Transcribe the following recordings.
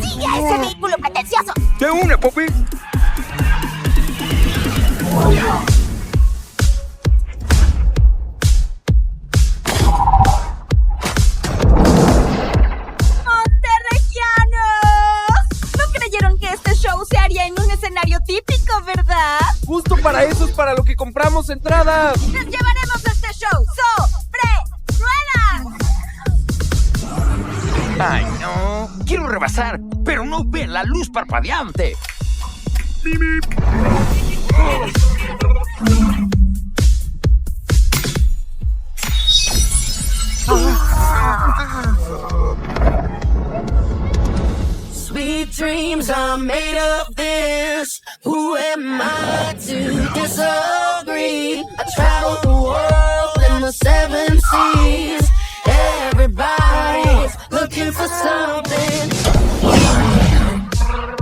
¡Sigue a ese vehículo pretencioso! ¡Te une, Poppy! ¿No creyeron que este show se haría en un escenario típico, verdad? Justo para eso es para lo que compramos entradas. ¡Les llevaremos este show! ¡Rueda! ¡Ay, no! Quiero rebasar, pero no ve la luz parpadeante. Sweet dreams are made of this. Who am I to disagree? I travel the world in the 7 seas. Everybody's looking for something.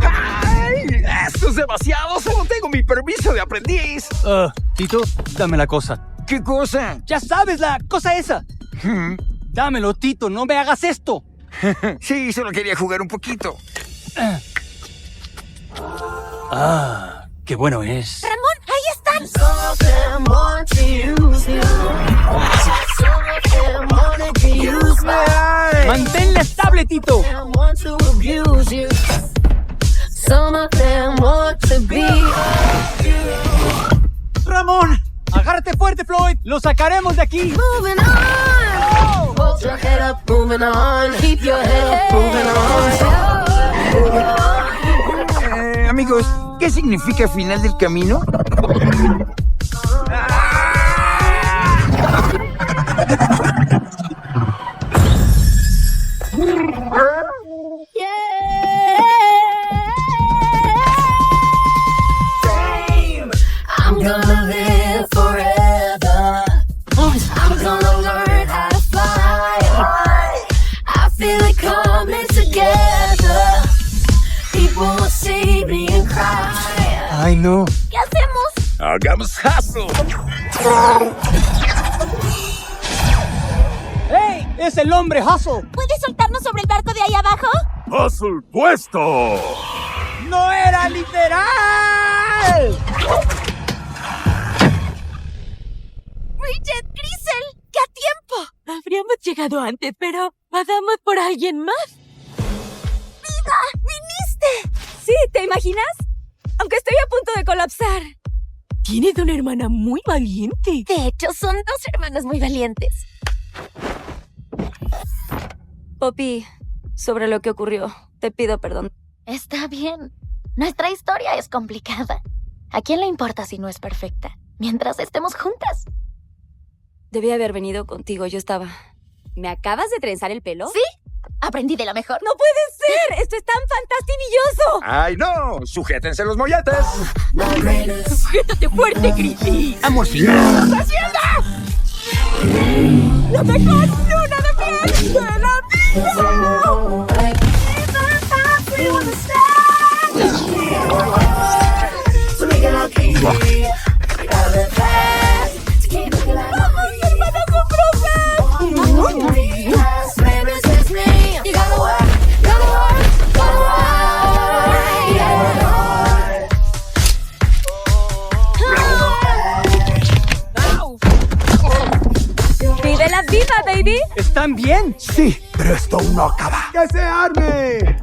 ¡Ay! ¡Esto es demasiado! ¡Solo tengo mi permiso de aprendiz! Tito, dame la cosa. ¿Qué cosa? ¡Ya sabes, la cosa esa! Dámelo, Tito, no me hagas esto. Sí, solo quería jugar un poquito. Qué bueno es. ¡Ramón, ahí están! Some of them want to use you. Some of them wanna be used by. ¡Manténla estable, Tito! Some want to abuse you. Some of them want to be. ¡Ramón! ¡Agárrate fuerte, Floyd! ¡Lo sacaremos de aquí! Moving on. Hold your head up, moving on. Keep your head up, moving on. Amigos, ¿qué significa final del camino? I'm gonna live forever. I'm gonna learn how to fly. I feel it coming together. People will see me and cry. ¡Ay, no! ¿Qué hacemos? ¡Hagamos hustle! ¡Hey! ¡Es el hombre Hustle! ¿Puedes soltarnos sobre el barco de ahí abajo? ¡Hustle puesto! ¡No era literal! ¡Bridget, Grisel! ¡Qué a tiempo! Habríamos llegado antes, pero vamos por alguien más. ¡Viva! ¡Viniste! Sí, ¿te imaginas? Aunque estoy a punto de colapsar. Tienes una hermana muy valiente. De hecho, son 2 hermanas muy valientes. Poppy, sobre lo que ocurrió, te pido perdón. Está bien. Nuestra historia es complicada. ¿A quién le importa si no es perfecta? Mientras estemos juntas. Debí haber venido contigo, yo estaba... ¿Me acabas de trenzar el pelo? ¿Sí? Aprendí de la mejor. ¡No puede ser! ¡Esto es tan fantastilloso! ¡Ay, no! ¡Sujétense los molletes! ¡Sujétate fuerte, Gritty! ¡Amorcito! ¡Estás haciendo! ¡No me una de miel de la vida! ¡Pídela viva, baby! ¿Están bien? Sí, pero esto no acaba. ¡Que se arme!